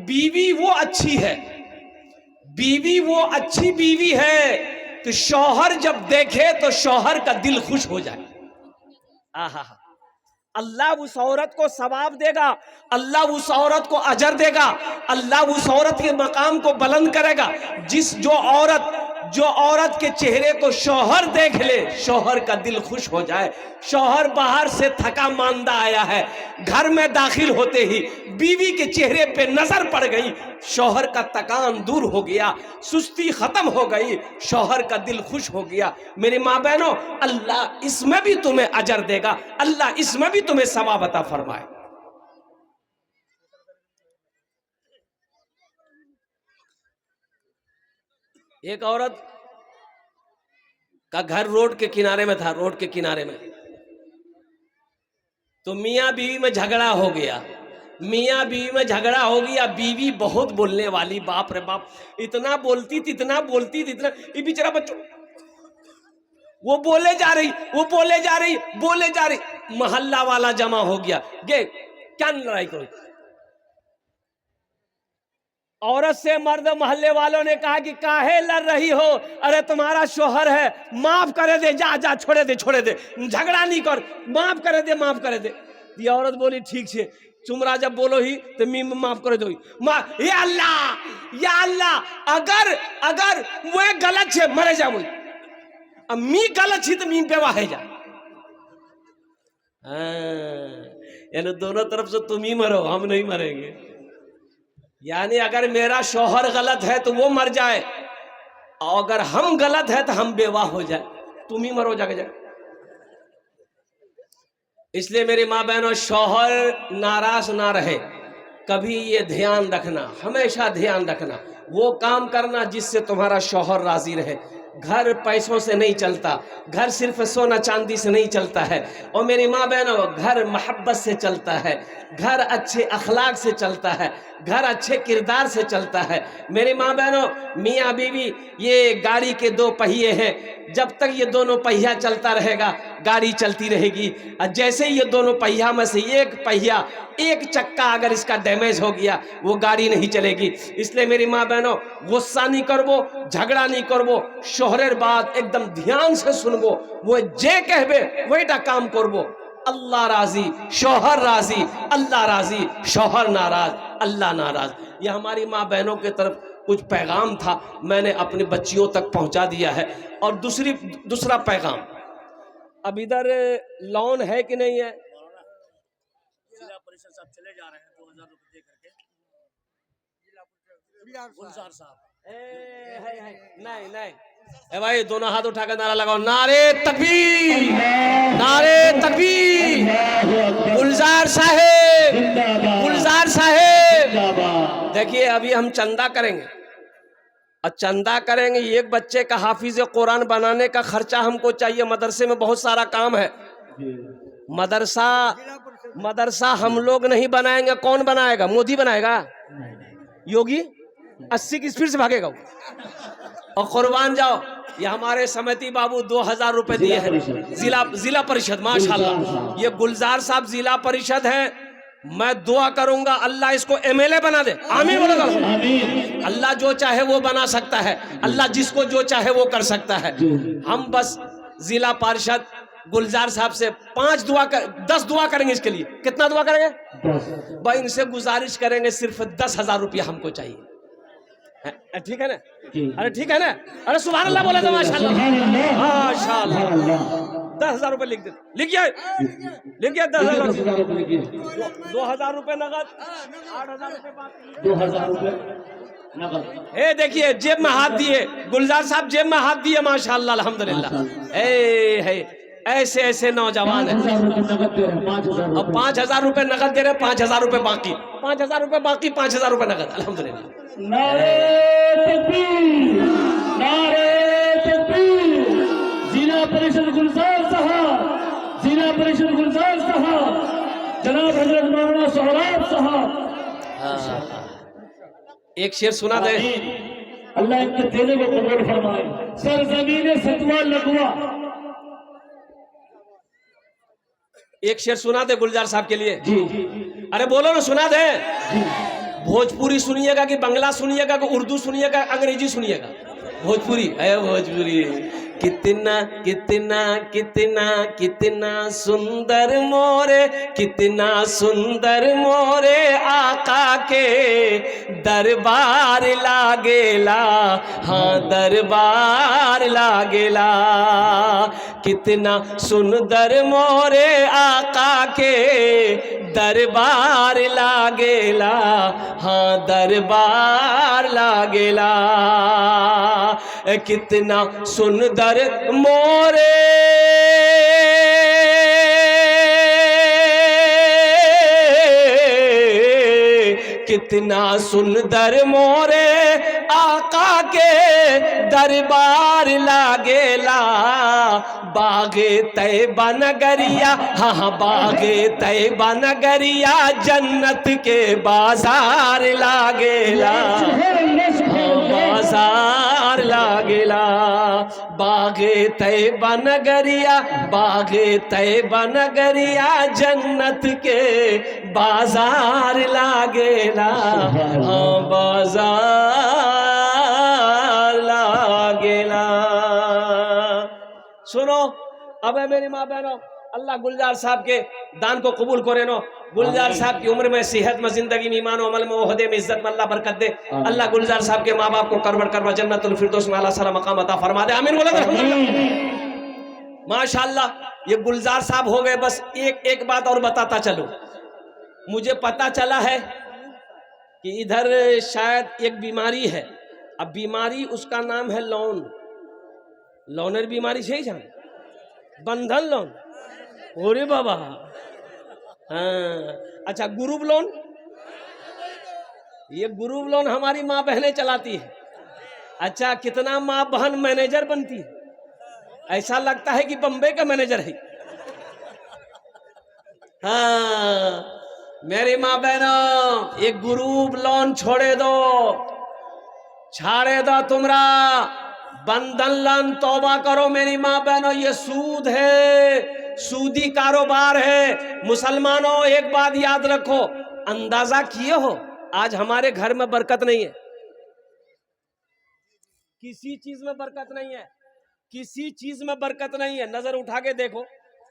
बीवी वो अच्छी है, बीवी वो अच्छी बीवी है कि शौहर जब देखे तो शौहर का दिल खुश हो जाए। आहा, अल्लाह उस औरत को सवाब देगा, अल्लाह उस औरत को अजर देगा, अल्लाह उस औरत के मकाम को बुलंद करेगा। जो औरत के चेहरे को शौहर देख ले, शौहर का दिल खुश हो जाए। शौहर बाहर से थका मांदा आया है, घर में दाखिल होते ही बीवी के चेहरे पे नजर पड़ गई, शौहर का थकान दूर हो गया, सुस्ती खत्म हो गई, शौहर का दिल खुश हो गया। मेरी माँ बहनों, अल्लाह इसमें भी तुम्हें अजर देगा, अल्लाह इसमें भी तुम्हें सवाब अता फरमाए। एक औरत का घर रोड के किनारे में था, रोड के किनारे में, तो मियाँ बीवी में झगड़ा हो गया, मियाँ बीवी में झगड़ा हो गया। बीवी बहुत बोलने वाली, बाप रे बाप, इतना बोलती थी, इतना बोलती थी, इतना, ये बेचारा बच्चों वो बोले जा रही, वो बोले जा रही, बोले जा रही, मोहल्ला वाला जमा हो गया। गे क्या लड़ाई करो? औरत से मर्द मोहल्ले वालों ने कहा कि काहे लड़ रही हो, अरे तुम्हारा शोहर है, माफ करे दे, जा जा, छोड़े दे, छोड़े दे, झगड़ा नहीं कर, माफ करे दे, माफ करे दे। ये औरत बोली ठीक है, तुमरा जब बोलो ही तो मी माफ करे दो। या अल्लाह, या अल्लाह, अगर अगर वो गलत है मरे जा, वो अब मी गलत छी तो मी बेवा है जा। यानी दोनों तरफ से तुम ही मरो, हम नहीं मरेंगे। यानी अगर मेरा शौहर गलत है तो वो मर जाए, और अगर हम गलत है तो हम बेवा हो जाए, तुम ही मरो जाके जाए। इसलिए मेरी माँ बहनों, शौहर नाराज ना रहे, कभी ये ध्यान रखना, हमेशा ध्यान रखना, वो काम करना जिससे तुम्हारा शौहर राजी रहे। घर पैसों से नहीं चलता, घर सिर्फ सोना चांदी से नहीं चलता है, और मेरी माँ बहनों, घर मोहब्बत से चलता है, घर अच्छे अखलाक से चलता है, घर अच्छे किरदार से चलता है। मेरी माँ बहनों, मियाँ बीवी ये गाड़ी के दो पहिए हैं, जब तक ये दोनों पहिया चलता रहेगा गाड़ी चलती रहेगी, और जैसे ही ये दोनों पहिया में से एक पहिया, एक चक्का अगर इसका डैमेज हो गया, वो गाड़ी नहीं चलेगी। इसलिए मेरी माँ बहनों, गुस्सा नहीं करबो, झगड़ा नहीं करबो, शोहरेर बात एकदम ध्यान से सुनबो, वो जे कहबे वहीटा काम करबो। अल्लाह राजी, शौहर राजी, अल्लाह राजी, शौहर नाराज, अल्लाह नाराज। ये हमारी माँ बहनों की तरफ कुछ पैगाम था, मैंने अपनी बच्चियों तक पहुंचा दिया है। और दूसरा पैगाम, अब इधर लोन है कि नहीं है? जिला परिषद साहब चले जा रहे हैं 2000 रुपए दे करके, गुलजार साहब। नहीं नहीं, ए भाई दोनों हाथ उठाकर नारा लगाओ, नारे तकबीर, नारे तकबीर, गुलजार साहेब, गुलजार साहेब। देखिए अभी हम चंदा करेंगे, और चंदा करेंगे, एक बच्चे का हाफिज कुरान बनाने का खर्चा हमको चाहिए। मदरसे में बहुत सारा काम है, मदरसा हम लोग नहीं बनाएंगे, कौन बनाएगा? मोदी बनाएगा? योगी 80 की स्पीड से भागेगा। और कुर्बान जाओ, ये हमारे समिति बाबू 2000 रुपए दिए हैं, जिला परिषद, माशाल्लाह। ये गुलजार साहब जिला परिषद है, मैं दुआ करूंगा अल्लाह इसको एमएलए बना दे। आमीन बोलो। अल्लाह जो चाहे वो बना सकता है, अल्लाह जिसको जो चाहे वो कर सकता है। हम बस जिला परिषद गुलजार साहब से 10 दुआ करेंगे इसके लिए। कितना दुआ करेंगे? 10। भाई इनसे गुजारिश करेंगे, सिर्फ 10,000 रुपया हमको चाहिए, ठीक है ना? अरे ठीक है ना? अरे सुभान अल्लाह बोले तो माशाल्लाह, माशाल्लाह। 10,000 रुपए लिख दे, लिख गया 10,000, 2,000 रुपए नगद, 8,000 रुपए बाकी, 2,000 रुपए नगद। हे देखिए जेब में हाथ दिए, गुलजार साहब जेब में हाथ दिए, माशाल्लाह, अल्हम्दुलिल्लाह। ऐसे ऐसे नौजवान है। अब 5,000 रुपए नगद दे रहे, 5,000 रुपए बाकी, 5,000 रुपए बाकी, 5,000 रुपए नगद, अल्हम्दुलिल्लाह। नारे तकबीर, नारे तकबीर। जिला परिषद गुलजार साहब, जिला परिषद गुलजार साहब, जनाब हजरत मौलाना सोहराब साहब। एक शेर सुना दे। अल्लाह इनके देने को कबूल फरमाए। सरजमीन सतवा लगवा, एक शेर सुना दे गुलजार साहब के लिए। जी। अरे बोलो ना, सुना दे। भोजपुरी सुनिएगा कि बांग्ला सुनिएगा कि उर्दू सुनिएगा, अंग्रेजी सुनिएगा? भोजपुरी है, भोजपुरी। कितना कितना कितना कितना सुंदर मोरे, कितना सुंदर मोरे आका के दरबार लागेला, हाँ दरबार लागेला। कितना सुंदर मोरे आका के दरबार लागेला, हाँ दरबार लागेला। कितना सुंदर मोरे कितना सुंदर मोरे आका के दरबार लागेला। बागे तैबा नगरिया, हाँ हाँ बागे तैबा नगरिया, जन्नत के बाजार लागेला, हाँ बाजार लागेला। बागे तैबा नगरिया, बागे तैबा नगरिया, जन्नत के बाजार लागेला, हाँ बाजार लागेला। सुनो, अब है मेरी माँ बहनों, अल्लाह गुलजार साहब के दान को कबूल करे नो। गुलजार साहब की उम्र में, सेहत में, जिंदगी में, ईमान अमल में, ओहदे में, इज्जत में अल्लाह बरकत दे। अल्लाह गुलजार साहब के माँ बाप को करबड़ करबड़ जन्नतुल फिरदौस में आला साला मकाम अता फरमा दे। आमीन बोला माशाअल्लाह। ये गुलजार साहब हो गए। बस एक बात और बताता चलो, मुझे पता चला है कि इधर शायद एक बीमारी है। अब बीमारी उसका नाम है लोन, लोनर बीमारी से ही जान, बंधन लोन। ओरे बाबा, हाँ अच्छा, ग्रुप लोन, ये ग्रुप लोन हमारी माँ बहनें चलाती है। अच्छा, कितना माँ बहन मैनेजर बनती है, ऐसा लगता है कि बम्बई का मैनेजर है। हाँ मेरी माँ बहनों, एक ग्रुप लोन छोड़े दो, छाड़े दो तुमरा बंधन लोन, तौबा करो मेरी माँ बहनों। ये सूद है, सूदी कारोबार है। मुसलमानों एक बात याद रखो, अंदाजा किए हो आज हमारे घर में बरकत नहीं है, किसी चीज में बरकत नहीं है, किसी चीज में बरकत नहीं है। नजर उठा के देखो,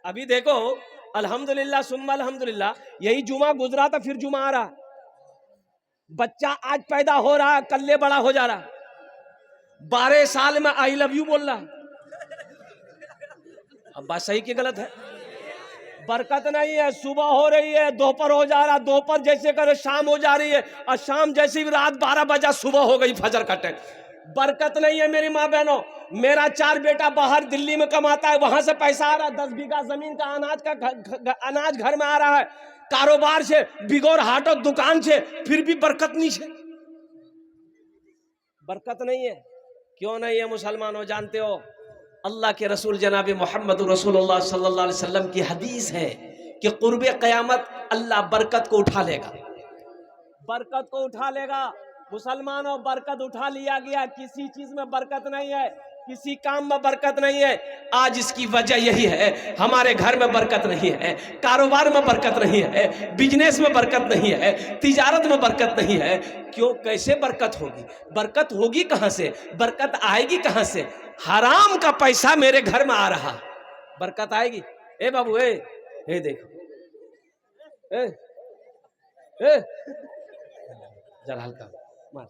अभी देखो, अल्हम्दुलिल्लाह सुम्मा अल्हम्दुलिल्लाह, यही जुमा गुजरा था, फिर जुमा आ रहा। बच्चा आज पैदा हो रहा, कल्ले बड़ा हो जा रहा, 12 साल में आई लव यू बोल रहा। अब बात सही की गलत है? बरकत नहीं है। सुबह हो रही है, दोपहर हो जा रहा, दोपहर जैसे करे शाम हो जा रही है, और शाम जैसी रात 12 बजा, सुबह हो गई फजर का टाइम। बरकत नहीं है मेरी माँ बहनों। मेरा 4 बेटा बाहर दिल्ली में कमाता है, वहां से पैसा आ रहा, 10 बीघा जमीन का अनाज घर में आ रहा है, कारोबार से, बिगोर हाट और दुकान से, फिर भी बरकत नहीं है, बरकत नहीं है। क्यों नहीं है मुसलमानों? जानते हो, अल्लाह के रसूल जनाब मोहम्मद रसूलुल्लाह सल्लल्लाहु अलैहि वसल्लम की हदीस है कि कुर्बे क़यामत अल्लाह बरकत को उठा लेगा, बरकत को उठा लेगा। मुसलमानों बरकत उठा लिया गया, किसी चीज में बरकत नहीं है, किसी काम में बरकत नहीं है। आज इसकी वजह यही है, हमारे घर में बरकत नहीं है, कारोबार में बरकत नहीं है, बिजनेस में बरकत नहीं है, तिजारत में बरकत नहीं है। क्यों? कैसे बरकत होगी? बरकत होगी कहां से? बरकत आएगी कहां से? हराम का पैसा मेरे घर में आ रहा, बरकत आएगी? ए बाबू, ए देखो, ए जरा हल्का मार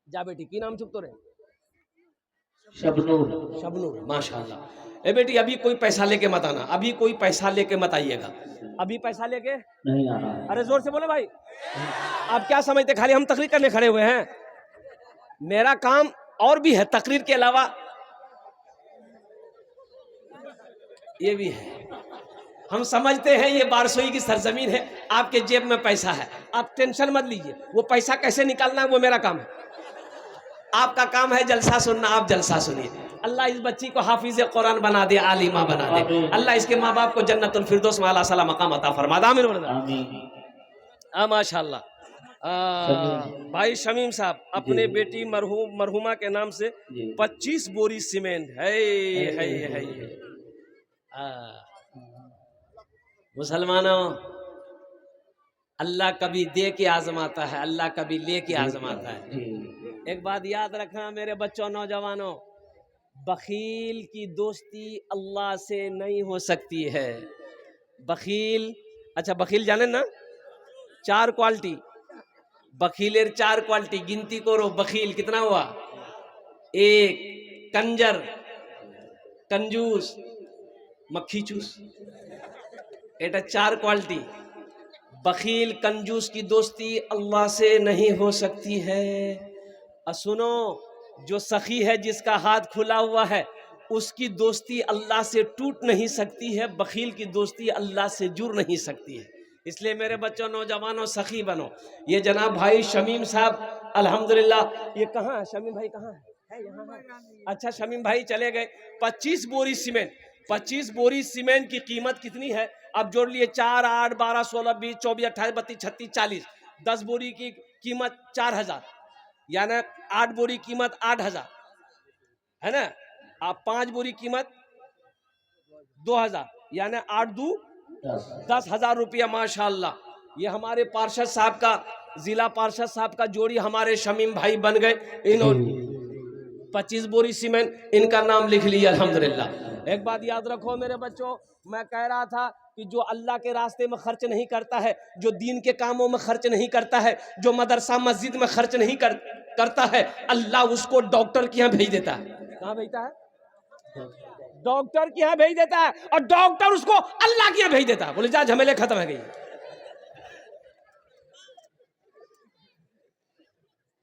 जा बेटी, की नाम चुप तो रहे? शबनूर। शबनूर, माशाल्लाह। ए बेटी, अभी कोई पैसा लेके मत आना, अभी कोई पैसा लेके मत आइएगा, अभी पैसा लेके नहीं आना है। अरे जोर से बोलो भाई। आप क्या समझते खाली हम तकरीर करने खड़े हुए हैं? मेरा काम और भी है, तकरीर के अलावा ये भी है। हम समझते हैं ये बारसोई की सरजमीन है, आपके जेब में पैसा है, आप टेंशन मत लीजिए, वो पैसा कैसे निकालना है वो मेरा काम है। आपका काम है जलसा सुनना, आप जलसा सुनिए। अल्लाह इस बच्ची को हाफिज कुरान बना दे, आलिमा बना दे। अल्लाह इसके माँ बाप को जन्नतुल फिरदौस में आला साला मकाम अता फरमा दे। आमीन। माशाल्लाह। भाई शमीम साहब अपने बेटी मरहुमा के नाम से 25 बोरी सीमेंट है। मुसलमानों, अल्लाह कभी दे के आजमाता है, अल्लाह कभी ले के आजमाता है। जी। एक बात याद रखना मेरे बच्चों, नौजवानों, बखील की दोस्ती अल्लाह से नहीं हो सकती है। बखील, अच्छा बखील जाने ना, 4 क्वालिटी, बखीलेर 4 क्वालिटी गिनती करो। बखील कितना हुआ? 1 कंजर, कंजूस, मक्खी चूस, एटा 4 क्वालिटी। बखील कंजूस की दोस्ती अल्लाह से नहीं हो सकती है। और सुनो, जो सखी है, जिसका हाथ खुला हुआ है, उसकी दोस्ती अल्लाह से टूट नहीं सकती है, बखील की दोस्ती अल्लाह से जुड़ नहीं सकती है। इसलिए मेरे बच्चों, नौजवानों, सखी बनो। ये जनाब भाई शमीम साहब अल्हम्दुलिल्लाह, ये कहाँ है शमीम भाई, कहाँ है? यहाँ है। अच्छा शमीम भाई चले गए। 25 बोरी सीमेंट, 25 बोरी सीमेंट की कीमत कितनी है? अब जोड़ लिए, 4, 8, 12, 16, 20, 24, 28, 32, 36, 40। 10 बोरी की कीमत 4000, यानी 8 बोरी कीमत 8000 है ना। आप 5 बोरी कीमत 2000, यानी 8 2 10,000 रुपया। माशाअल्लाह, ये हमारे पार्षद साहब का, जिला पार्षद साहब का जोड़ी हमारे शमीम भाई बन गए। इन्होंने 25 बोरी सीमेंट, इनका नाम लिख लिया अल्हम्दुलिल्लाह। एक बात याद रखो मेरे बच्चों, मैं कह रहा था कि जो अल्लाह के रास्ते में खर्च नहीं करता है, जो दीन के कामों में खर्च नहीं करता है, जो मदरसा मस्जिद में खर्च नहीं करता है, अल्लाह उसको डॉक्टर के यहाँ भेज देता है। कहाँ भेजता है? डॉक्टर के यहाँ भेज देता है, और डॉक्टर उसको अल्लाह के यहाँ भेज देता है। बोले जा, झमेले खत्म है गई।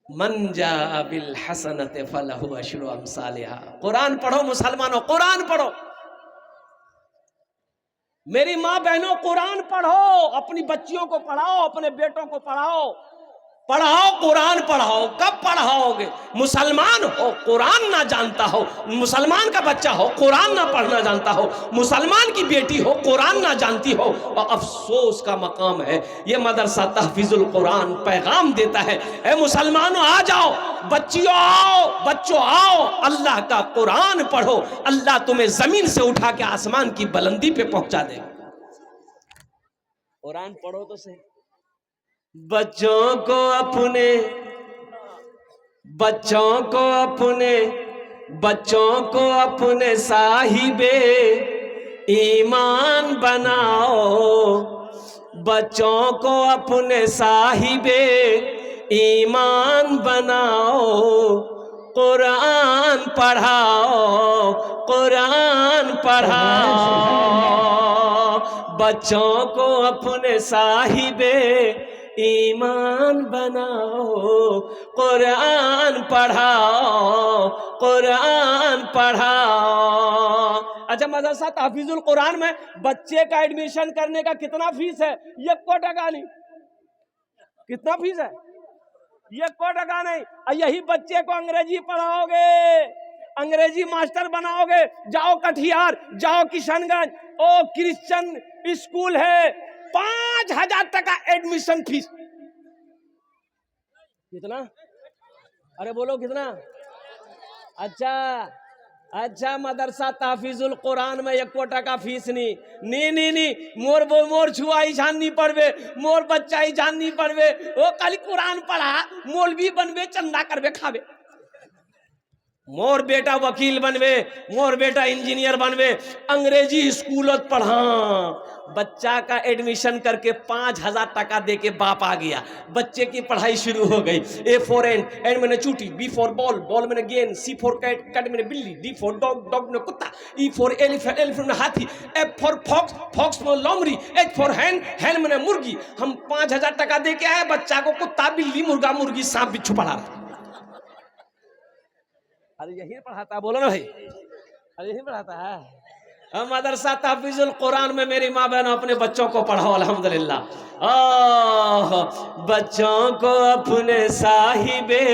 मन जा बिल हसनत फलहु अशरु अमसालिहा। कुरान पढ़ो मुसलमानों, कुरान पढ़ो। मेरी माँ बहनों, कुरान पढ़ो, अपनी बच्चियों को पढ़ाओ, अपने बेटों को पढ़ाओ, पढ़ाओ, कुरान पढ़ाओ। कब पढ़ाओगे? मुसलमान हो, कुरान ना जानता हो, मुसलमान का बच्चा हो, कुरान ना पढ़ना जानता हो, मुसलमान की बेटी हो, कुरान ना जानती हो, और अफसोस का मकाम है। ये मदरसा तहफीजुल कुरान पैगाम देता है, ए मुसलमानों आ जाओ, बच्चियों आओ, बच्चों आओ, अल्लाह का कुरान पढ़ो, अल्लाह तुम्हें जमीन से उठा के आसमान की बुलंदी पे पहुंचा देगा। कुरान पढ़ो तो सही। बच्चों को अपने, बच्चों को अपने, बच्चों को अपने साहिबे ईमान बनाओ, बच्चों को अपने साहिबे ईमान बनाओ, कुरान पढ़ाओ, कुरान पढ़ाओ, बच्चों को अपने साहिबे ईमान बनाओ, कुरान पढ़ाओ, कुरान पढ़ाओ। अच्छा, मदरसा तहफीजुल कुरान में बच्चे का एडमिशन करने का कितना फीस है? 1 टका नहीं। कितना फीस है? 1 टका नहीं। और यही बच्चे को अंग्रेजी पढ़ाओगे, अंग्रेजी मास्टर बनाओगे, जाओ कटिहार, जाओ किशनगंज, ओ क्रिश्चियन स्कूल है, 5000 टका एडमिशन फीस। कितना? अरे बोलो कितना? अच्छा, अच्छा, मदरसा तहफीजुल कुरान में 1 टका फीस नहीं। नी मोर छुआई जाननी पड़वे, मोर बच्चा ही जाननी पड़वे। ओ कल कुरान पढ़ा, मौलवी बनवे, चंदा करवे खावे। मोर बेटा वकील बनवे, मोर बेटा इंजीनियर बनवे, अंग्रेजी स्कूलत पढ़ा। बच्चा का एडमिशन करके 5000 टका दे के बाप आ गया, बच्चे की पढ़ाई शुरू हो गई। ए फॉर एंड मैंने चूटी, बी फॉर बॉल, बॉल मैंने गेंद, सी फॉर कैट, कैट मैंने बिल्ली, डी फॉर डॉग, डॉग मैंने कुत्ता, ई फॉर एलिफेंट, एलिफेंट मैंने हाथी, एफ फॉर फॉक्स, फॉक्स में लोमड़ी, एच फॉर हैन, हैन मैंने मुर्गी। हम 5000 टका दे के आए, बच्चा को कुत्ता, बिल्ली, मुर्गा, मुर्गी, सांप, बिच्छू पढ़ा रहा। अरे यही पढ़ाता है, बोलो ना भाई, अरे यही पढ़ाता है। हम मदरसा तहफीजुल कुरान में मेरी माँ बहनों अपने बच्चों को पढ़ाओ अल्हम्दुलिल्लाह। बच्चों को अपने साहिबे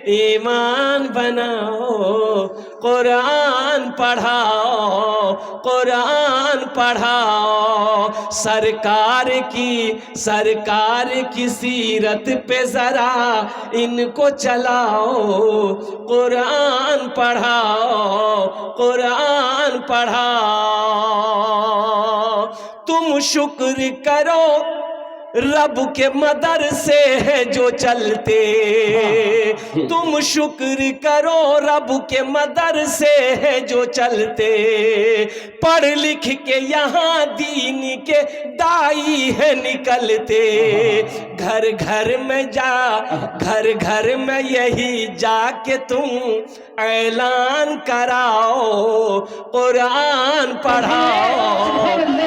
ईमान बनाओ, कुरान पढ़ाओ, कुरान पढ़ाओ। सरकार की सीरत पे जरा इनको चलाओ, कुरान पढ़ाओ, कुरान पढ़ाओ। तुम शुक्र करो रब के मदरसे है जो चलते, तुम शुक्र करो रब के मदरसे है जो चलते, पढ़ लिख के यहाँ दीन के दाई है निकलते, घर घर में घर घर में यही जाके तुम ऐलान कराओ, कुरान पढ़ाओ,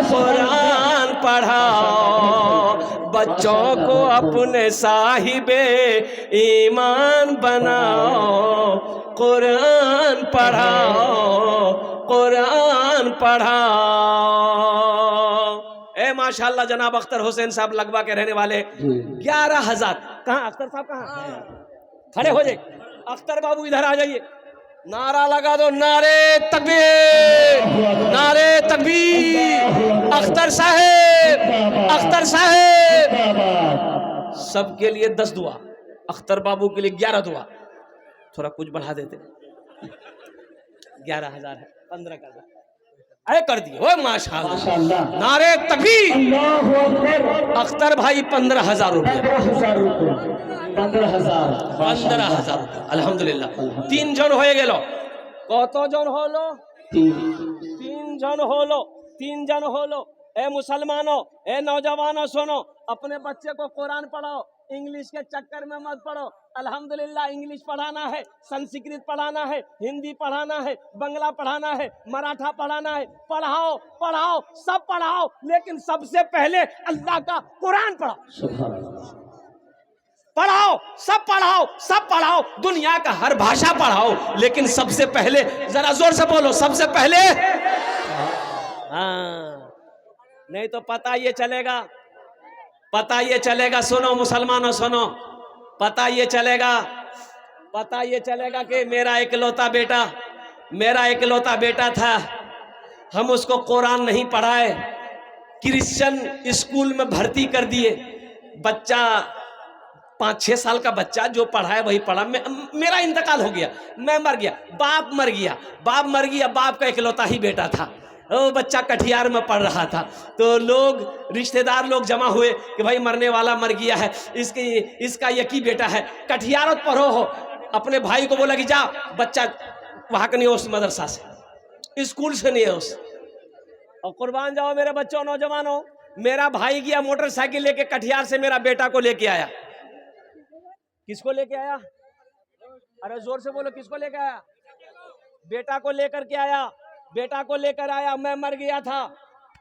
कुरान पढ़ाओ, बच्चों को अपने साहिबे ईमान बनाओ, कुरान पढ़ाओ, कुरान पढ़ाओ। ए माशाल्लाह जनाब अख्तर हुसैन साहब लगवा के रहने वाले 11,000। कहाँ अख्तर साहब कहाँ खड़े हो जाए? अख्तर बाबू इधर आ जाइए, नारा लगा दो, नारे तकबीर, नारे तकबीर। अख्तर साहेब, अख्तर साहेब, सबके लिए 10 दुआ, अख्तर बाबू के लिए 11 दुआ। थोड़ा कुछ बढ़ा देते, 11,000 है, 15 कर दो। अरे कर दिए ओ माशाल्लाह, नारे तकबीर। अख्तर भाई 15,000 रुपये, 15,000 अल्हम्दुलिल्लाह। 3 जन हो गेलो, कत जन होलो? 3 जन होलो, 3 जन होलो। ए मुसलमानों, ए नौजवानों, सुनो, अपने बच्चे को कुरान पढ़ाओ, इंग्लिश के चक्कर में मत पढ़ो। अल्हम्दुलिल्लाह इंग्लिश पढ़ाना है, संस्कृत पढ़ाना है, हिंदी पढ़ाना है, बंगला पढ़ाना है, मराठा पढ़ाना है, पढ़ाओ पढ़ाओ सब पढ़ाओ, लेकिन सबसे पहले अल्लाह का कुरान पढ़ाओ। पढ़ाओ, सब पढ़ाओ, सब पढ़ाओ, दुनिया का हर भाषा पढ़ाओ, लेकिन सबसे पहले, जरा जोर से बोलो, सबसे पहले। हाँ, नहीं तो पता ये चलेगा, पता ये चलेगा, सुनो मुसलमानों सुनो, पता ये चलेगा, पता ये चलेगा कि मेरा इकलौता बेटा, मेरा इकलौता बेटा था, हम उसको कुरान नहीं पढ़ाए, क्रिश्चियन स्कूल में भर्ती कर दिए। बच्चा 5-6 साल का बच्चा जो पढ़ा है वही पढ़ा। मेरा इंतकाल हो गया, मैं मर गया, बाप मर गया, बाप मर गया, बाप का इकलौता ही बेटा था, वो बच्चा कटिहार में पढ़ रहा था। तो लोग, रिश्तेदार लोग जमा हुए कि भाई मरने वाला मर गया है, इसका यकी बेटा है, कटिहार पढ़ो हो। अपने भाई को बोला कि जा, बच्चा वहाँ का नहीं है, उस मदरसा से, स्कूल से नहीं है उस, और कुर्बान जाओ मेरे बच्चों, नौजवानों, मेरा भाई गया मोटरसाइकिल लेके कटिहार से, मेरा बेटा को लेके आया। किसको लेके आया? अरे जोर से बोलो, किसको लेके आया? बेटा को लेकर के आया, बेटा को लेकर आया। मैं मर गया था,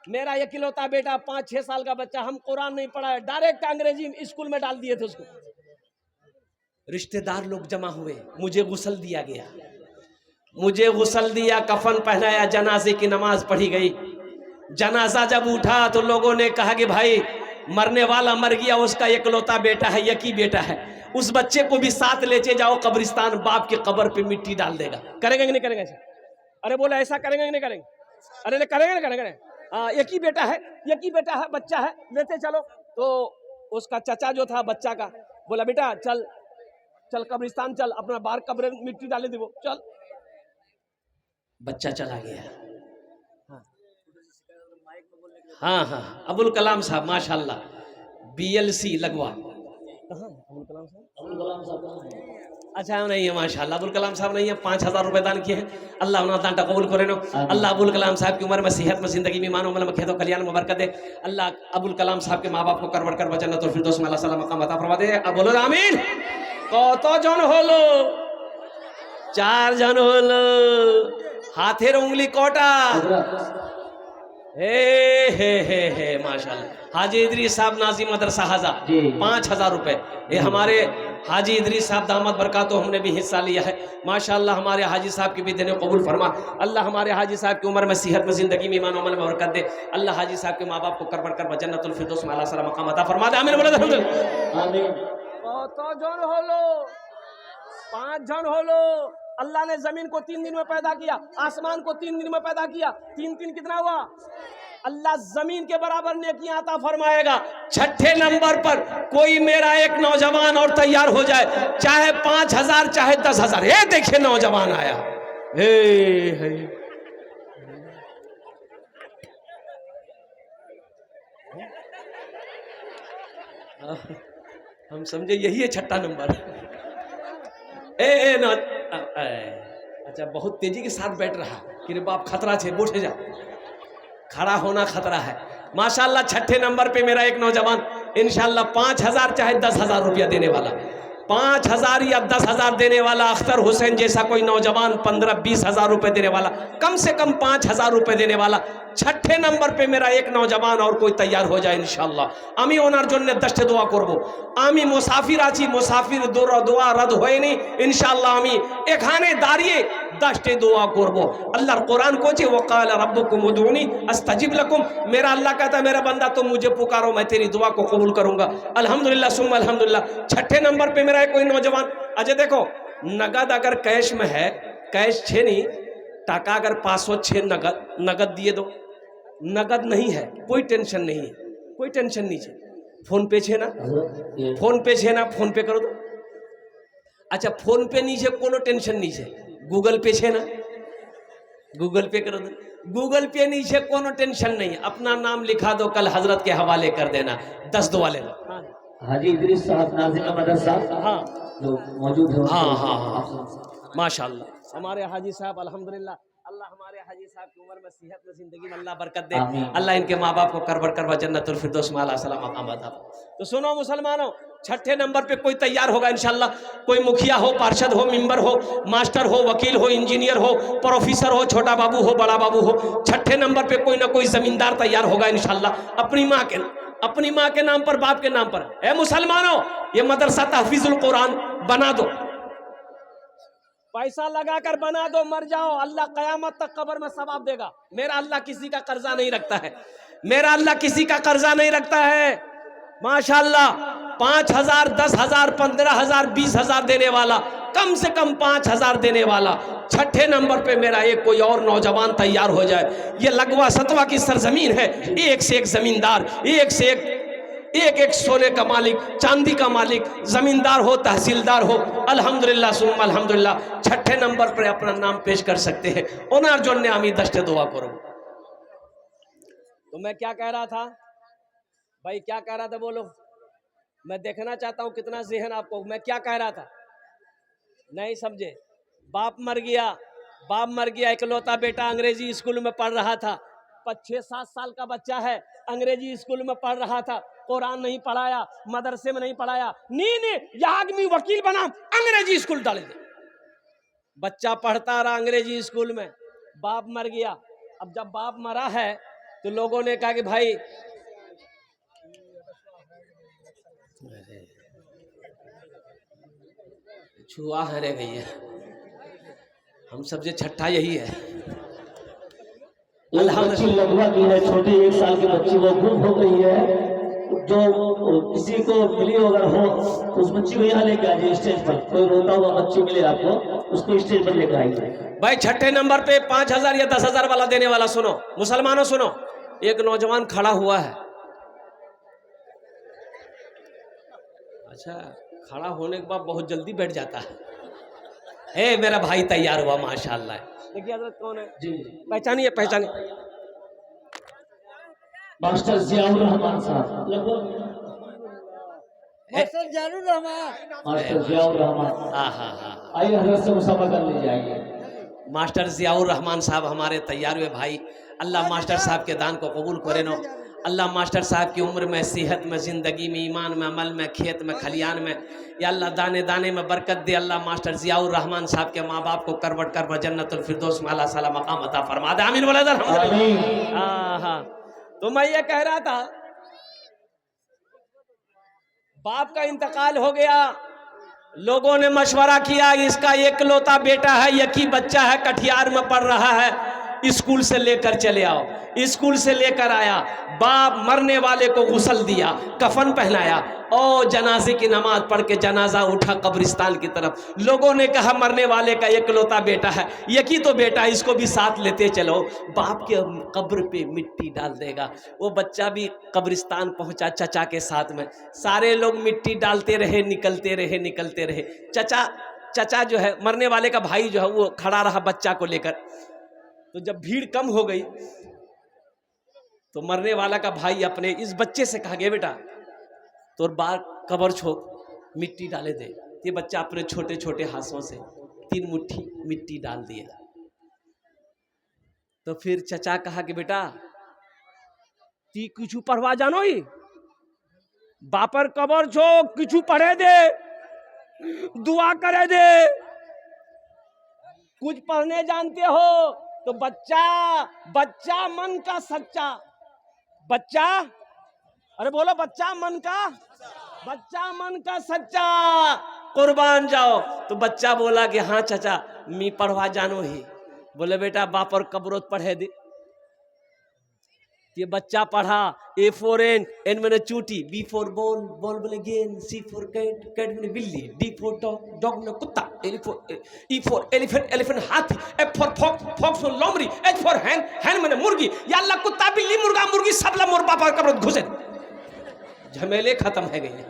मेरा इकलौता बेटा 5-6 साल का बच्चा, हम कुरान नहीं पढ़ाया, डायरेक्ट अंग्रेजी स्कूल में डाल दिए थे उसको। रिश्तेदार लोग जमा हुए, मुझे गुस्ल दिया गया, मुझे गुस्ल दिया, कफन पहनाया, जनाजे की नमाज पढ़ी गई। जनाजा जब उठा तो लोगों ने कहा कि भाई मरने वाला मर गया, उसका इकलौता बेटा है, यकी बेटा है, उस बच्चे को भी साथ लेके जाओ कब्रिस्तान, बाप के कब्र पे मिट्टी डाल देगा। करेंगे कि नहीं करेंगे? अरे बोला ऐसा करेंगे कि नहीं करेंगे? अरे नहीं करेंगे, नहीं करेंगे। हाँ, एक ही बेटा है, एक ही बेटा है, बच्चा है, लेते चलो। तो उसका चचा जो था बच्चा का, बोला बेटा चल चल कब्रिस्तान चल, अपना बाहर कब्र मिट्टी डाले दे, वो चल। बच्चा चला गया। हाँ हाँ, अबुल कलाम साहब माशाल्लाह, BLC लगवा। कहाँ अबुल कलाम साहब? अच्छा नहीं है माशाल्लाह, अबुल कलाम साहब नहीं है, 5,000 रुपए दान किए हैं। अल्लाह उन्हें दान कबूल करे नो। अल्लाह अबुल कलाम साहब की उम्र में, सेहत में, जिंदगी में, मानो मन में, खेतों कल्याण में बरकत दे। अल्लाह अबुल कलाम साहब के माँ बाप को करवट कर जन्नतुल फिरदौस में अल्लाह सलाम मकाम अता फरमा दे। अब बोलो आमीन। कत जन हलो? 4 जन हलो। हाथेर उंगली कोटा? हे माशाल्लाह। हाजी इदरीस साहब नाजी मदरसा हाजा 5,000 रुपए। ये हमारे हाजी इदरीस साहब दामद बरकातो, हमने भी हिस्सा लिया है माशाल्लाह। हमारे हाजी साहब की भी देने कबूल फरमा। अल्लाह हमारे हाजी साहब की उम्र में, सेहत में, जिंदगी में, ईमान अमल में बरकत दे। अल्लाह हाजी साहब के माँ बाप को करबट कर जन्नतुल फिरदौस में अल्लाह सलाम मकाम अता फरमा दे। आमीन बोलो आमीन। कत जन हलो? 5 जन हलो। अल्लाह ने जमीन को 3 दिन में पैदा किया, आसमान को 3 दिन में पैदा किया, 3 कितना हुआ? अल्लाह जमीन के बराबर नेकियां अता फरमाएगा। 6ठे नंबर पर कोई मेरा एक नौजवान और तैयार हो जाए, चाहे 5,000 चाहे 10,000। ये देखिए नौजवान आया, हे हम समझे यही है छठा नंबर। ए ना अच्छा, बहुत तेजी के साथ बैठ रहा कि रे बाप खतरा छे, उठ जा, खड़ा होना खतरा है। माशाल्लाह छठे नंबर पे मेरा एक नौजवान इंशाल्लाह 5,000 चाहे 10,000 रुपया देने वाला, 5,000 या 10,000 देने वाला, अख्तर हुसैन जैसा कोई नौजवान 15-20 हज़ार रुपये देने वाला, कम से कम 5,000 रुपये देने वाला, छठे नंबर पे मेरा एक नौजवान और कोई तैयार हो जाए इंशाल्लाह। आमी ओनार जन्य दस्ते दोआ करबो, आमी मुसाफिर आছি, मुसाफिर दोआ रद्द होए नहीं इंशाल्लाह। आमी एखाने दाঁড়িয়ে दस्ते दोआ करबो। अल्लाहर कुरान कोचे वकाल रब्बुकुम उदूनी अस्तजिब लकुम, मेरा अल्लाह कहता है मेरा बंदा तुम मुझे पुकारो मैं तेरी दुआ को कबूल करूंगा। अल्हम्दुलिल्लाह सुम्मा अल्हम्दुलिल्लाह। छठे नंबर पे मेरा कोई नौजवान, अच्छा देखो नगद अगर कैश में है, कैश छे नहीं, टाका अगर 506 नगद दिए दो, नगद नहीं है कोई टेंशन नहीं है, कोई टेंशन नहीं है। फोन पे छे ना, फोन पे छे ना, फोन पे करो दो। अच्छा फोन पे नहीं है कोनो टेंशन नहीं है, गूगल पे छे ना, गूगल पे करो दो। गूगल पे नहीं है कोनो टेंशन नहीं है, अपना नाम लिखा दो, कल हजरत के हवाले कर देना, 10 दुआ ले लो। हाजी इदरीस साहब नाज़िम मदरसा हाँ जो मौजूद है, हाँ हाँ हाँ माशाल्लाह हमारे हाजी साहब अल्हम्दुलिल्लाह, अल्लाह हमारे हाजी साहब की उम्र में सेहत में जिंदगी में अल्लाह बरकत दे, अल्लाह इनके माँ बाप को करबर जन्नतुल फिरदौस में आला सलाम मकाम अता। तो सुनो मुसलमानों, छठे नंबर पे कोई तैयार होगा इंशाल्लाह, कोई मुखिया हो, पार्षद हो, मेंबर हो, मास्टर हो, वकील हो, इंजीनियर हो, प्रोफेसर हो, छोटा बाबू हो, बड़ा बाबू हो, छठे नंबर पे कोई ना कोई जमींदार तैयार होगा इंशाल्लाह। अपनी माँ के नाम पर, बाप के नाम पर। ए मुसलमानों, ये मदरसा तहफीजुल कुरान बना दो, पैसा लगाकर बना दो, मर जाओ अल्लाह कयामत तक कब्र में सवाब देगा। मेरा अल्लाह किसी का कर्जा नहीं रखता है, मेरा अल्लाह किसी का कर्जा नहीं रखता है। माशाल्लाह 5,000, 10,000, 15,000, 20,000 देने वाला, कम से कम 5,000 देने वाला, छठे नंबर पे मेरा एक कोई और नौजवान तैयार हो जाए। ये लगवा सतवा की सरजमीन है, एक से एक जमींदार, एक से एक सोने का मालिक, चांदी का मालिक, जमींदार हो, तहसीलदार हो, अल्हम्दुलिल्लाह सुम्मा अल्हम्दुलिल्लाह छठे नंबर पर अपना नाम पेश कर सकते हैं। ओनार जोन्ने आमी दस्ते दुआ करो। तो मैं क्या कह रहा था भाई, क्या कह रहा था बोलो, मैं देखना चाहता हूं कितना ज़हन आपको। मैं क्या कह रहा था, नहीं समझे। बाप मर गया, इकलौता बेटा अंग्रेजी स्कूल में पढ़ रहा था, 6-7 साल का बच्चा है, अंग्रेजी स्कूल में पढ़ रहा था, कुरान नहीं पढ़ाया, मदरसे में नहीं पढ़ाया, नहीं यह आदमी वकील बना, अंग्रेजी स्कूल डाल दे। बच्चा पढ़ता रहा अंग्रेजी स्कूल में, बाप मर गया। अब जब बाप मरा है तो लोगों ने कहा कि भाई छुआ है रे भैया, हम सबसे छठा यही है। बच्ची लगवा की है, छोटी 1 साल की बच्ची, वो गुम हो गई है। जो किसी को मिली अगर हो तो उस बच्ची को यहाँ लेके आइए स्टेज पर, कोई रोता हुआ बच्ची मिले आपको, उसको स्टेज पर लेकर आइए। भाई छठे नंबर पे 5,000 या 10,000 वाला देने वाला, सुनो मुसलमानों सुनो, एक नौजवान खड़ा हुआ है। अच्छा खड़ा होने के बाद बहुत जल्दी बैठ जाता है। ए मेरा भाई तैयार हुआ माशाल्लाह। देखिए हजरत कौन है जी, पहचानिए मास्टर जियाउर रहमान साहब, मास्टर जियाउर रहमान, आइए हजरत से मुसाफा कर ले जाइए। मास्टर जियाउर रहमान साहब हमारे तैयार हुए भाई, अल्लाह मास्टर साहब के दान को कबूल करे नो। अल्लाह मास्टर साहब की उम्र में, सेहत में, ज़िंदगी में, ईमान में, अमल में, खेत में, खलियान में, या अल्लाह दाने दाने में बरकत दे। अल्लाह मास्टर जियाउर रहमान साहब के माँ बाप को करवट जन्नतुल फिरदौस में अल्लाह सलाम मकाम अता फरमा दे। आमीन बोला अल्हम्दुलिल्लाह। हाँ तो मैं ये कह रहा था, बाप का इंतकाल हो गया, लोगों ने मशवरा किया, इसका एकलौता बेटा है, यकी बच्चा है, कटिहार में पढ़ रहा है, स्कूल से लेकर चले आओ। स्कूल से लेकर आया, बाप मरने वाले को गुस्ल दिया, कफन पहनाया और जनाजे की नमाज पढ़ के जनाजा उठा कब्रिस्तान की तरफ। लोगों ने कहा मरने वाले का एकलौता बेटा है, यकी तो बेटा, इसको भी साथ लेते चलो, बाप के कब्र पे मिट्टी डाल देगा। वो बच्चा भी कब्रिस्तान पहुंचा चचा के साथ में, सारे लोग मिट्टी डालते रहे, निकलते रहे। चचा जो है, मरने वाले का भाई जो है, वो खड़ा रहा बच्चा को लेकर। तो जब भीड़ कम हो गई तो मरने वाला का भाई अपने इस बच्चे से कहा, गया बेटा तो बार कबर छोक मिट्टी डाले दे। ये बच्चा अपने छोटे छोटे हाथों से 3 मुट्ठी मिट्टी डाल दिया। तो फिर चचा कहा कि बेटा ती किचू पढ़वा जानो ही, बापर कबर छोक किचू पढ़े दे, दुआ करे दे। कुछ पढ़ने जानते हो तो बच्चा मन का सच्चा, बच्चा, अरे बोलो बच्चा मन का सच्चा, कुर्बान जाओ। तो बच्चा बोला कि हाँ चाचा मी पढ़वा जानो ही। बोले बेटा बाप और कब्रोत पढ़े दे। ये बच्चा पढ़ा A for N मैंने चूटी, B for बॉल, बॉल बोले गेंद, C for कैट, कैट मैंने बिल्ली, D for डॉग, डॉग ने कुत्ता, E for एलिफेंट, एलिफेंट हाथी, F for fox, fox for लोमड़ी, H for हैन, हैन मैंने मुर्गी। या अल्लाह कुत्ता बिल्ली मुर्गा मुर्गी सब ला मोर बापा कब्र घुसे। झमेले खत्म है गए।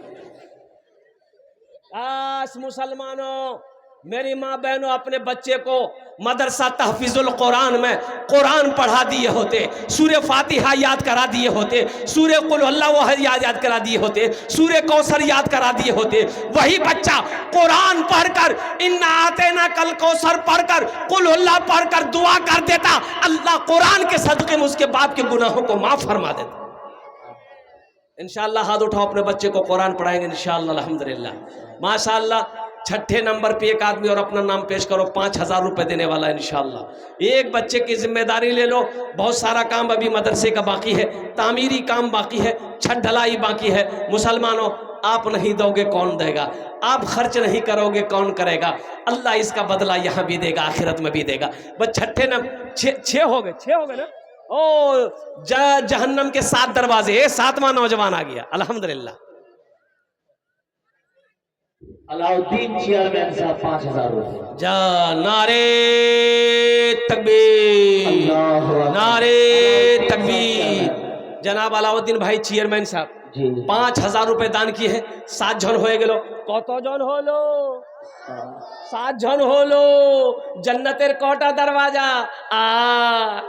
आस मुसलमानों, मेरी माँ बहनों, अपने बच्चे को मदरसा तहफीजुल कुरान में कुरान पढ़ा दिए होते, सूर्य फातिहा याद करा दिए होते, सूर्य कुल अल्लाह याद करा दिए होते, सूर्य कौसर याद करा दिए होते, वही बच्चा कुरान पढ़कर इन्ना आतेना कल कौसर पढ़कर कुल अल्लाह पढ़कर दुआ कर देता, अल्लाह कुरान के सदके में उसके बाप के गुनाहों को माफ फरमा देता। इंशाअल्लाह हाथ उठाओ, अपने बच्चे को कुरान पढ़ाएंगे इंशाअल्लाह, अल्हम्दुलिल्लाह माशाअल्लाह। छठे नंबर पे एक आदमी और अपना नाम पेश करो, 5000 रुपए देने वाला है इंशाअल्लाह। एक बच्चे की जिम्मेदारी ले लो, बहुत सारा काम अभी मदरसे का बाकी है, तामीरी काम बाकी है, छत ढलाई बाकी है। मुसलमानों, आप नहीं दोगे कौन देगा, आप खर्च नहीं करोगे कौन करेगा। अल्लाह इसका बदला यहाँ भी देगा, आखिरत में भी देगा। बस छठे नंबर 6 हो गए ना। ओ जहन्नम के 7 दरवाजे, 7वां नौजवान आ गया, अल्हम्दुलिल्लाह। अलाउद्दीन चेयरमैन साहब 5000 रुपए। जा नारे तकबीर, नारे तकबीर। जनाब अलाउद्दीन भाई चेयरमैन साहब 5000 रुपए दान किए हैं। 7 जन हो गेलो, कत जन होलो? 7 जन होलो। जन्नतेर कोटा दरवाजा आ,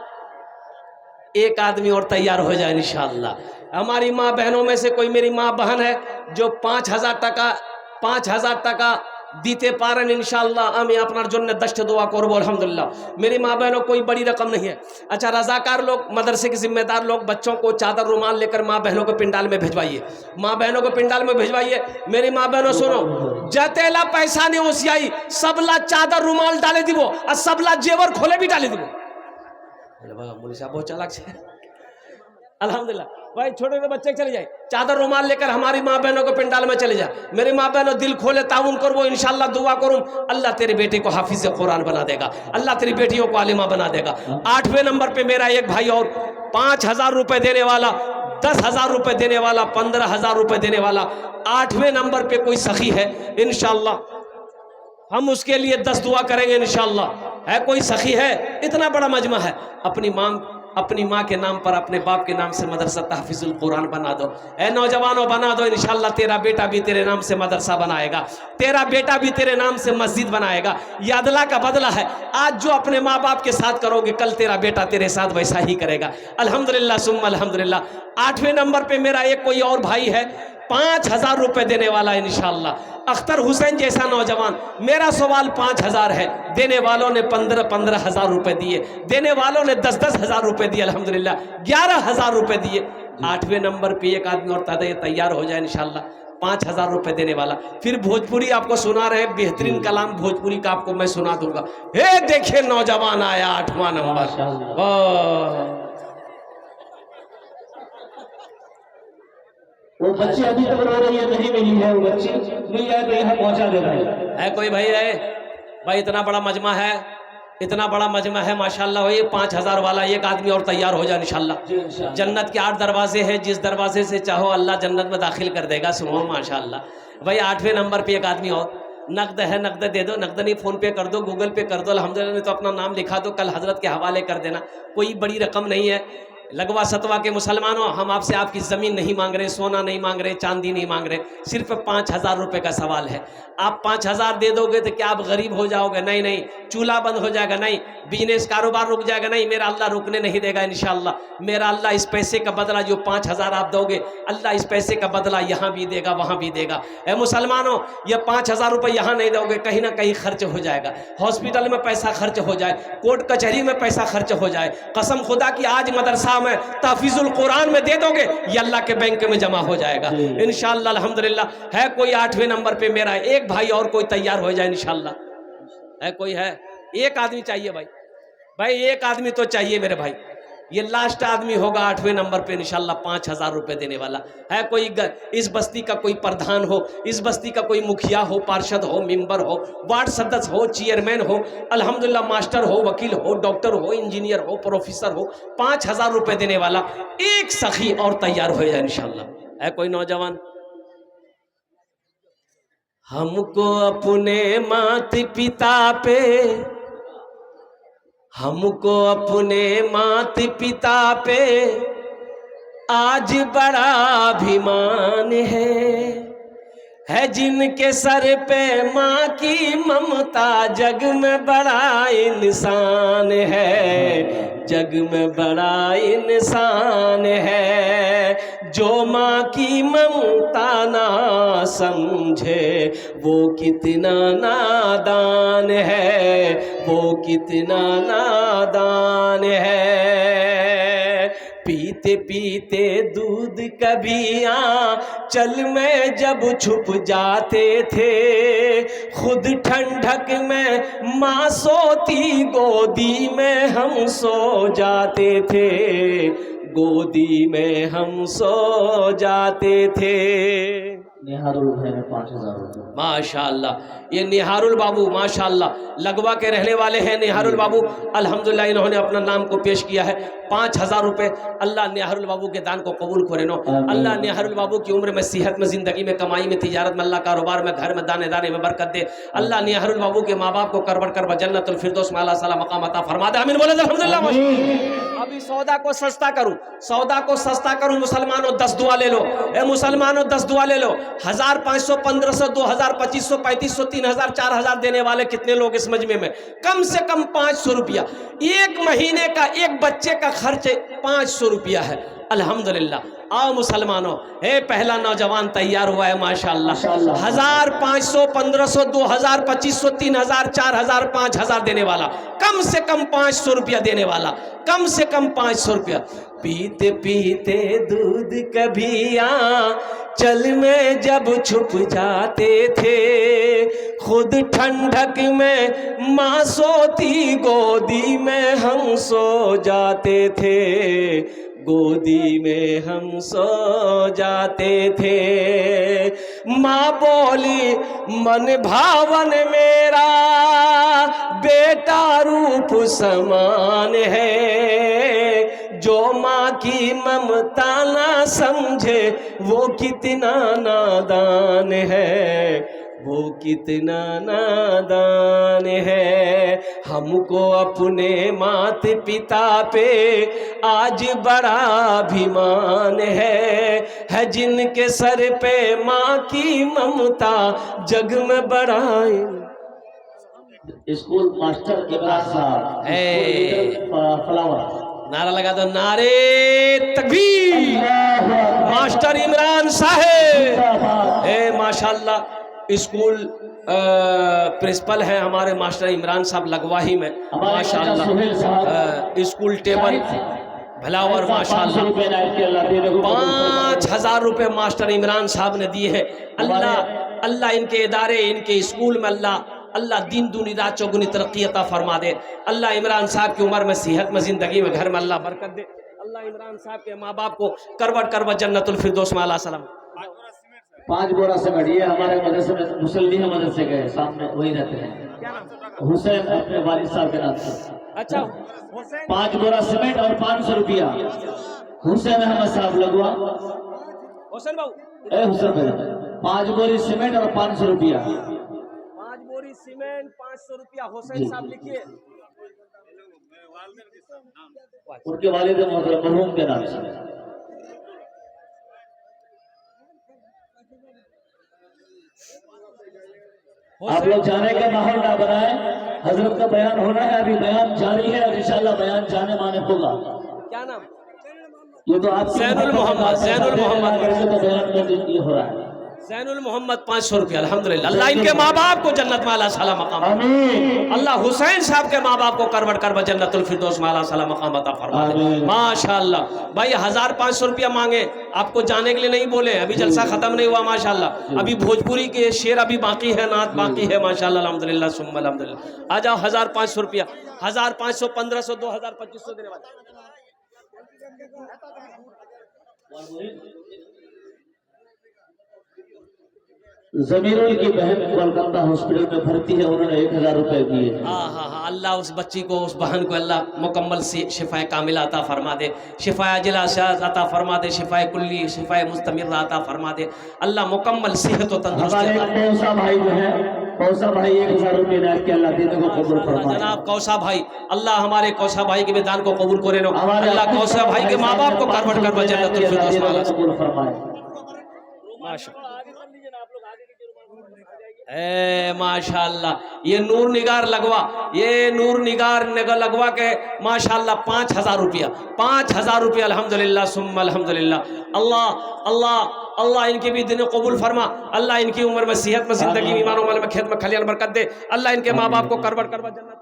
एक आदमी और तैयार हो जाए इंशाअल्लाह। हमारी माँ बहनों में से कोई मेरी माँ बहन है जो 5000 টাকা দিতে পারেন इंशाअल्लाह, আমি আপনার জন্য দশটা দোয়া করব अल्हम्दुलिल्लाह। मेरी माँ बहनों कोई बड़ी रकम नहीं है। अच्छा, रजाकार लोग, मदरसे के जिम्मेदार लोग बच्चों को चादर रुमाल लेकर माँ बहनों को पिंडाल में भिजवाइए, माँ बहनों को पिंडाल में भिजवाइए। मेरी माँ बहनों सुनो, जतेला पैसा नहीं ओसियाई, सबला चादर रुमाल डाले दिबो और सबला जेवर खोले भी डाले दिबो। मौलवी साहब बहुत चालाक है अल्हम्दुलिल्लाह। भाई छोटे छोटे बच्चे चले जाए, चादर रुमाल लेकर हमारी माँ बहनों को पिंडाल में चले जाए। मेरी माँ बहनों दिल खोले ताउन करो इंशाअल्लाह, दुआ करूं अल्लाह तेरे बेटे को हाफिज कुरान बना देगा, अल्लाह तेरी बेटियों को आलिमा बना देगा। 8वें नंबर पे मेरा एक भाई और 5000 रुपए देने वाला, 10,000 रुपए देने वाला, 15,000 रुपए देने वाला। 8वें नंबर पे कोई सखी है इंशाअल्लाह, हम उसके लिए 10 दुआ करेंगे इंशाअल्लाह। है कोई सखी है? इतना बड़ा मजमा है। अपनी माँ के नाम पर, अपने बाप के नाम से मदरसा तहफीजुल कुरान बना दो। ए नौजवानों, बना दो इंशाअल्लाह। तेरा बेटा भी तेरे नाम से मदरसा बनाएगा, तेरा बेटा भी तेरे नाम से मस्जिद बनाएगा। ये अदला का बदला है। आज जो अपने माँ बाप के साथ करोगे, कल तेरा बेटा तेरे साथ वैसा ही करेगा। अल्हम्दुलिल्लाह सुम्मा अल्हम्दुलिल्लाह। 8वें नंबर पे मेरा एक कोई और भाई है, 5000 रुपए देने वाला इंशाअल्लाह। अख्तर हुसैन जैसा नौजवान। मेरा सवाल 5000 है, देने वालों ने 15,000 रुपए दिए, देने वालों ने 10,000 रुपए दिए, अल्हम्दुलिल्लाह 11,000 रुपए दिए। 8वें नंबर पे एक आदमी और तैयार हो जाए इंशाअल्लाह, 5000 रुपए देने वाला। फिर भोजपुरी आपको सुना रहे, बेहतरीन कलाम भोजपुरी का आपको मैं सुना दूंगा। हे देखिए नौजवान आया 8वां नंबर। वो बच्ची अभी तक रो रही है, नहीं मिली है, वो बच्ची मिल जाए तो यहाँ पहुंचा देना है। कोई भाई है? भाई इतना बड़ा मजमा है, इतना बड़ा मजमा है माशाल्लाह। ये 5000 वाला एक आदमी और तैयार हो जाए इंशाअल्लाह। जन्नत के 8 दरवाजे हैं, जिस दरवाजे से चाहो अल्लाह जन्नत में दाखिल कर देगा। सुनो माशाल्लाह। भाई 8वें नंबर पे एक आदमी और, नकद है नकद दे दो, नकद नहीं फ़ोन पे कर दो, गूगल पे कर दो, अल्हम्दुलिल्लाह। नहीं तो अपना नाम लिखा दो, कल हजरत के हवाले कर देना। कोई बड़ी रकम नहीं है। लगवा सतवा के मुसलमानों, हम आपसे आपकी ज़मीन नहीं मांग रहे, सोना नहीं मांग रहे, चांदी नहीं मांग रहे, सिर्फ 5,000 रुपये का सवाल है। आप 5,000 दे दोगे तो क्या आप गरीब हो जाओगे? नहीं नहीं। चूल्हा बंद हो जाएगा? नहीं। बिजनेस कारोबार रुक जाएगा? नहीं। मेरा अल्लाह रुकने नहीं देगा इंशाअल्लाह। मेरा अल्लाह इस पैसे का बदला जो 5,000 आप दोगे, अल्लाह इस पैसे का बदला यहाँ भी देगा, वहाँ भी देगा। ए मुसलमानों, ये 5,000 रुपये यहाँ नहीं दोगे, कहीं ना कहीं खर्च हो जाएगा। हॉस्पिटल में पैसा खर्च हो जाए, कोर्ट कचहरी में पैसा खर्च हो जाए, कसम खुदा की आज मदरसा में तहफीजुल कुरान में दे दोगे, ये अल्लाह के बैंक में जमा हो जाएगा इंशाअल्लाह। अल्हम्दुलिल्लाह। है कोई 8वें नंबर पे मेरा एक भाई और कोई तैयार हो जाए इंशाअल्लाह? है कोई? है? एक आदमी चाहिए भाई, भाई एक आदमी तो चाहिए मेरे भाई। ये लास्ट आदमी होगा 8वें नंबर पे इंशाअल्लाह 5,000 रुपये देने वाला। है कोई इस बस्ती का कोई प्रधान हो, इस बस्ती का कोई मुखिया हो, पार्षद हो, मेंबर हो, वार्ड सदस्य हो, चेयरमैन हो, अल्हम्दुलिल्लाह मास्टर हो, वकील हो, डॉक्टर हो, इंजीनियर हो, प्रोफेसर हो, 5,000 रुपये देने वाला एक सखी और तैयार हो जाए इंशाअल्लाह। है कोई नौजवान? हमको अपने माता पिता पे, हमको अपने माता पिता पे आज बड़ा अभिमान है जिनके सर पे माँ की ममता, जग में बड़ा इंसान है, जग में बड़ा इंसान है। जो माँ की ममता ना समझे वो कितना नादान है, वो कितना नादान है। पीते पीते दूध कभी चल में जब छुप जाते थे, खुद ठंडक में माँ सोती, गोदी में हम सो जाते थे, गोदी में हम सो जाते थे। निहारुल है 5,000 रुपये। माशाअल्लाह। ये निहारुल बाबू माशाअल्लाह लगवा के रहने वाले हैं। निहारुल बाबू अल्हम्दुलिल्लाह इन्होंने अपना नाम को पेश किया है। 5,000 रुपये। अल्लाह निहारुल बाबू के दान को कबूल करे नो। अल्लाह निहारुल बाबू की उम्र में, सेहत में, ज़िंदगी में, कमाई में, तिजारत में, अल्लाह कारोबार में, घर में, दाने दाने में बरकत दे। अल्लाह निहारुल बाबू के माँ बाप को करबट करबट जन्नतुल फिरदौस में आला साला मकाम अता फरमा दे। आमीन बोले अल्हम्दुलिल्लाह। अभी सौदा को सस्ता करूँ, सौदा को सस्ता करूँ मुसलमानों, 10 दुआ ले लो। ए मुसलमानों 10 दुआ ले लो। 1,000, 500, 1,500, 2,000, 2,500, 3,500, 3,000, 4,000 देने वाले कितने लोग इस मजमे में? कम से कम 500 रुपया एक महीने का, एक बच्चे का खर्च 500 रुपया है। अल्हम्दुलिल्लाह। आओ मुसलमानों, हे पहला नौजवान तैयार हुआ है माशाअल्लाह। 1,000, 500, 1,500, 2,000, 2,500, 3,000, 4,000, 5,000 देने वाला, कम से कम 500 रुपया देने वाला, कम से कम 500 रुपया। पीते पीते दूध कभी चल में जब छुप जाते थे, खुद ठंडक में माँ सोती, गोदी में हम सो जाते थे, गोदी में हम सो जाते थे। माँ बोली मन भावन मेरा बेटा रूप समान है, जो माँ की ममता ना समझे वो कितना नादान है, वो कितना नादान है। हमको अपने माता पिता पे आज बड़ा अभिमान है जिनके सर पे माँ की ममता, जग में बड़ा। स्कूल मास्टर इमरान साहब फ्लावर नारा लगा दो, नारे तकबीर। मास्टर इमरान साहब माशाल्लाह स्कूल प्रिंसिपल हैं हमारे मास्टर इमरान साहब लगवाही में माशाल्लाह। स्कूल टेबल भलावर माशाल्लाह 5,000 रुपये मास्टर इमरान साहब ने दिए हैं। अल्लाह अल्लाह इनके इदारे, इनके स्कूल में अल्लाह दिन दूनी रात चौगुनी तरक्की अता फरमा दे। अल्लाह इमरान साहब की उम्र में, सेहत में, ज़िंदगी में, घर में अल्लाह बरकत दे। अल्लाह इमरान साहब के माँ बाप को करवट करवट जन्नतुल फिरदौस में आला सलाम। 5 बोरा सीमेंट। ये हमारे मदरसे में मुसल्लिया मदरसे गए सामने वही रहते हैं, हुसैन अपने वालिद साहब के नाम से। अच्छा 5 बोरा सीमेंट और 500 रुपया हुसैन अहमद साहब लगवा। हुसैन बाबू, हुसैन भाई 5 बोरी सीमेंट और 500 रुपया। 5 बोरी सीमेंट 500 रुपया हुसैन साहब लिखिए। उनके वालिद मोहतरम मरहूम के नाम से। आप लोग जाने का माहौल ना बनाए, हजरत का बयान होना है, अभी बयान जारी है और इंशाल्लाह बयान जाने माने होगा। क्या नाम? ये तो आप ज़ैनुल मोहम्मद, ज़ैनुल मोहम्मद। तो बयान में ये हो रहा है। ज़ैनुल मोहम्मद 500 रुपया। अल्हम्दुलिल्लाह। अल्लाह इनके माँ बाप को जन्नत में आला साला मकाम, आमीन। अल्लाह हुसैन साहब के माँ बाप को करवट कर जन्नतुल फिरदौस में आला साला मकाम अता फरमा दे। माशाअल्लाह। भाई 1500 रुपया मांगे, आपको जाने के लिए नहीं बोले, अभी जलसा खत्म नहीं हुआ माशाअल्लाह, अभी भोजपुरी के शेर अभी बाकी है, नात बाकी है माशाअल्लाह। अल्हम्दुलिल्लाह सुम्मा अल्हम्दुलिल्लाह। आ जाओ 1500 रुपया, 1500, 1500, 2000, 2500 देने वाले। जमीरुल की बहन कोलकाता हॉस्पिटल में भर्ती है, उन्होंने 1000 रुपए दिए। हाँ हाँ हाँ, अल्लाह उस बच्ची को, उस बहन को अल्लाह मुकम्मल शिफाए कामिला अता फरमा दे, शिफाए अजिला अता फरमा दे, शिफाए कुल्ली, शिफाए मुस्तमिर अता फरमा दे। अल्लाह मुकम्मल सेहत और तंदुरुस्ती। हमारे कौसा भाई जो है, कौसा भाई 1000 रुपए नायब के अल्लाह देने को कबूल फरमाए। जनाब कौसा भाई, अल्लाह हमारे कौसा भाई के दान को कबूल करे नो। अल्लाह कौसा भाई के माँ बाप को करवट कर जन्नतुल फिरदौस में आला कबूल फरमाए। माशाअल्लाह। माशाअल्लाह। ये नूर निगार लगवा, ये नूर निगार लगवा के माशाअल्लाह 5000 रुपया, 5000 रुपया। अल्हम्दुलिल्लाह सुम्मा अल्हम्दुलिल्लाह। अल्लाह अल्लाह अल्लाह इनके भी दिन कबूल फरमा, अल्लाह इनकी उम्र में, सेहत में, जिंदगी में, ईमान में, खेत में खलियान बरकत दे, अल्लाह इनके माँ बाप को करवट कर जन्नत।